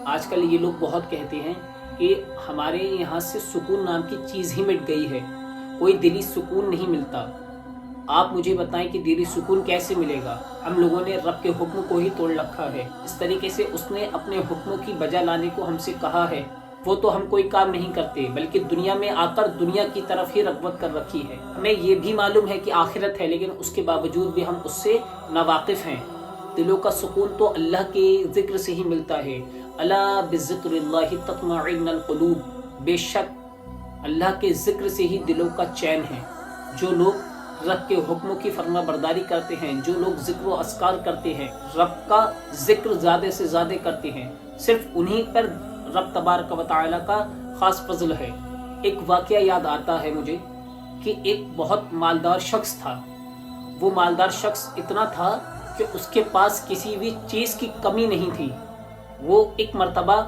آج کل یہ لوگ بہت کہتے ہیں کہ ہمارے یہاں سے سکون نام کی چیز ہی مٹ گئی ہے، کوئی دلی سکون نہیں ملتا۔ آپ مجھے بتائیں کہ دلی سکون کیسے ملے گا؟ ہم لوگوں نے رب کے حکم کو ہی توڑ رکھا ہے۔ اس طریقے سے اس نے اپنے حکموں کی بجا لانے کو ہم سے کہا ہے، وہ تو ہم کوئی کام نہیں کرتے، بلکہ دنیا میں آ کر دنیا کی طرف ہی رغبت کر رکھی ہے۔ ہمیں یہ بھی معلوم ہے کہ آخرت ہے، لیکن اس کے باوجود بھی ہم اس سے ناواقف ہیں۔ دلوں کا سکون تو اللہ کے ذکر سے ہی ملتا ہے۔ الا بذکر اللہ تطمئن القلوب، بے شک اللہ کے ذکر سے ہی دلوں کا چین ہے۔ جو لوگ رب کے حکموں کی فرما برداری کرتے ہیں، جو لوگ ذکر و اذکار کرتے ہیں، رب کا ذکر زیادہ سے زیادہ کرتے ہیں، صرف انہی پر رب تبارک و تعالی کا خاص فضل ہے۔ ایک واقعہ یاد آتا ہے مجھے کہ ایک بہت مالدار شخص تھا۔ وہ مالدار شخص اتنا تھا کہ اس کے پاس کسی بھی چیز کی کمی نہیں تھی۔ وہ ایک مرتبہ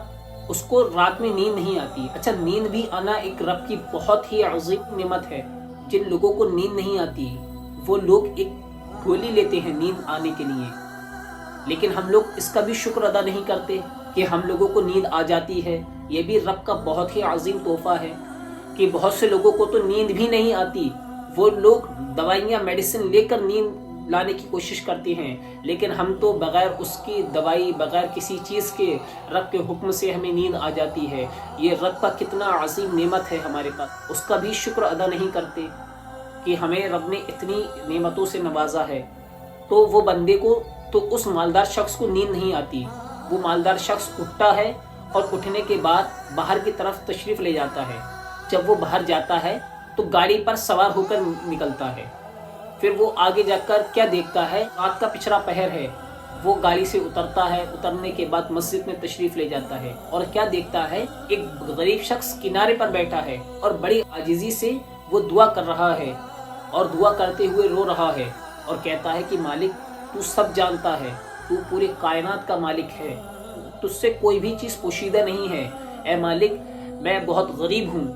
اس کو رات میں نیند نہیں آتی۔ اچھا، نیند بھی آنا ایک رب کی بہت ہی عظیم نعمت ہے۔ جن لوگوں کو نیند نہیں آتی وہ لوگ ایک گولی لیتے ہیں نیند آنے کے لیے، لیکن ہم لوگ اس کا بھی شکر ادا نہیں کرتے کہ ہم لوگوں کو نیند آ جاتی ہے۔ یہ بھی رب کا بہت ہی عظیم تحفہ ہے کہ بہت سے لوگوں کو تو نیند بھی نہیں آتی، وہ لوگ دوائیاں میڈیسن لے کر نیند لانے کی کوشش کرتے ہیں، لیکن ہم تو بغیر اس کی دوائی، بغیر کسی چیز کے رب کے حکم سے ہمیں نیند آ جاتی ہے۔ یہ رب کا کتنا عظیم نعمت ہے ہمارے پاس، اس کا بھی شکر ادا نہیں کرتے کہ ہمیں رب نے اتنی نعمتوں سے نوازا ہے۔ تو وہ بندے کو، تو اس مالدار شخص کو نیند نہیں آتی۔ وہ مالدار شخص اٹھتا ہے اور اٹھنے کے بعد باہر کی طرف تشریف لے جاتا ہے۔ جب وہ باہر جاتا ہے تو گاڑی پر سوار ہو کر نکلتا ہے۔ پھر وہ آگے جا کر کیا دیکھتا ہے؟ رات کا پچھڑا پہر ہے۔ وہ گاڑی سے اترتا ہے، اترنے کے بعد مسجد میں تشریف لے جاتا ہے اور کیا دیکھتا ہے؟ ایک غریب شخص کنارے پر بیٹھا ہے اور بڑی عاجزی سے وہ دعا کر رہا ہے اور دعا کرتے ہوئے رو رہا ہے اور کہتا ہے کہ مالک، تو سب جانتا ہے، تو پورے کائنات کا مالک ہے، تجھ سے کوئی بھی چیز پوشیدہ نہیں ہے۔ اے مالک، میں بہت غریب ہوں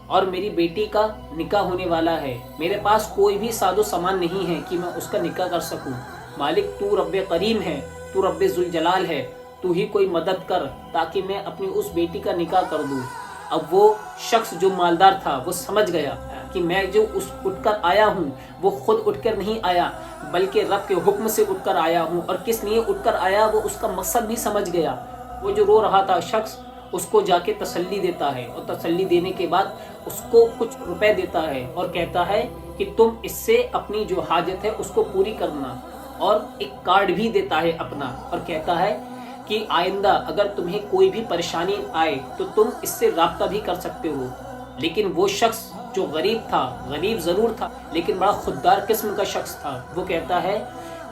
اور میری بیٹی کا نکاح ہونے والا ہے، میرے پاس کوئی بھی ساز و سامان نہیں ہے کہ میں اس کا نکاح کر سکوں۔ مالک، تو رب کریم ہے، تو رب ذوالجلال ہے، تو ہی کوئی مدد کر تاکہ میں اپنی اس بیٹی کا نکاح کر دوں۔ اب وہ شخص جو مالدار تھا وہ سمجھ گیا کہ میں جو اٹھ کر آیا ہوں وہ خود اٹھ کر نہیں آیا، بلکہ رب کے حکم سے اٹھ کر آیا ہوں، اور کس لیے اٹھ کر آیا وہ اس کا مقصد بھی سمجھ گیا۔ وہ جو رو رہا تھا شخص اس کو جا کے تسلی دیتا ہے، اور تسلی دینے کے بعد اس کو کچھ روپے دیتا ہے اور کہتا ہے کہ تم اس سے اپنی جو حاجت ہے اس کو پوری کرنا، اور ایک کارڈ بھی دیتا ہے اپنا، اور کہتا ہے کہ آئندہ اگر تمہیں کوئی بھی پریشانی آئے تو تم اس سے رابطہ بھی کر سکتے ہو۔ لیکن وہ شخص جو غریب تھا، غریب ضرور تھا لیکن بڑا خوددار قسم کا شخص تھا، وہ کہتا ہے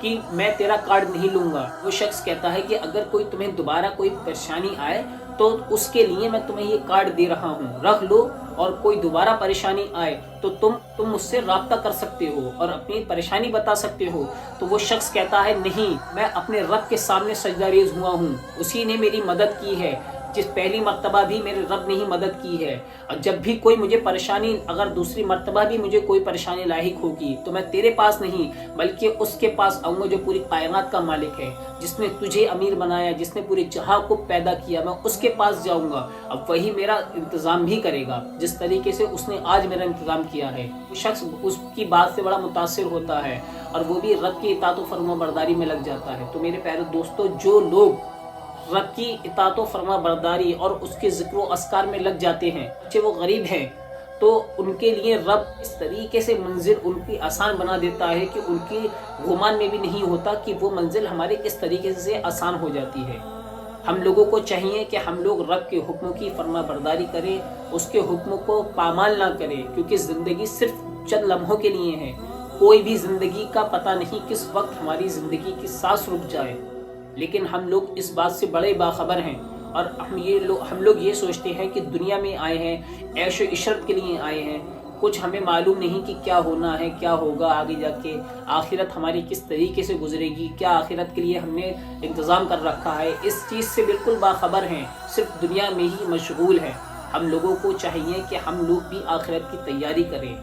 کہ میں تیرا کارڈ نہیں لوں گا۔ وہ شخص کہتا ہے کہ اگر کوئی تمہیں دوبارہ کوئی پریشانی آئے تو اس کے لیے میں تمہیں یہ کارڈ دے رہا ہوں، رکھ لو، اور کوئی دوبارہ پریشانی آئے تو تم مجھ سے رابطہ کر سکتے ہو اور اپنی پریشانی بتا سکتے ہو۔ تو وہ شخص کہتا ہے نہیں، میں اپنے رب کے سامنے سجدہ ریز ہوا ہوں، اسی نے میری مدد کی ہے، جس پہلی مرتبہ بھی میرے رب نے ہی مدد کی ہے، اور جب بھی کوئی مجھے پریشانی، اگر دوسری مرتبہ بھی مجھے کوئی پریشانی لاحق ہوگی تو میں تیرے پاس نہیں بلکہ اس کے پاس آؤں گا جو پوری کائنات کا مالک ہے، جس نے تجھے امیر بنایا، جس نے پورے جہاں کو پیدا کیا، میں اس کے پاس جاؤں گا، اب وہی میرا انتظام بھی کرے گا جس طریقے سے اس نے آج میرا انتظام کیا ہے۔ وہ شخص اس کی بات سے بڑا متاثر ہوتا ہے اور وہ بھی رب کی اطاعت و فرما برداری میں لگ جاتا ہے۔ تو میرے پیارے دوستو، جو لوگ رب کی اطاعت و فرما برداری اور اس کے ذکر و اذکار میں لگ جاتے ہیں، چاہے وہ غریب ہیں، تو ان کے لیے رب اس طریقے سے منزل ان کی آسان بنا دیتا ہے کہ ان کی گمان میں بھی نہیں ہوتا کہ وہ منزل ہمارے کس طریقے سے آسان ہو جاتی ہے۔ ہم لوگوں کو چاہیے کہ ہم لوگ رب کے حکموں کی فرما برداری کریں، اس کے حکموں کو پامال نہ کریں، کیونکہ زندگی صرف چند لمحوں کے لیے ہے۔ کوئی بھی زندگی کا پتہ نہیں کس وقت ہماری زندگی کی سانس رک جائے، لیکن ہم لوگ اس بات سے بڑے باخبر ہیں، اور ہم لوگ یہ سوچتے ہیں کہ دنیا میں آئے ہیں، عیش و عشرت کے لیے آئے ہیں، کچھ ہمیں معلوم نہیں کہ کیا ہونا ہے، کیا ہوگا آگے جا کے، آخرت ہماری کس طریقے سے گزرے گی، کیا آخرت کے لیے ہم نے انتظام کر رکھا ہے، اس چیز سے بالکل باخبر ہیں، صرف دنیا میں ہی مشغول ہیں۔ ہم لوگوں کو چاہیے کہ ہم لوگ بھی آخرت کی تیاری کریں۔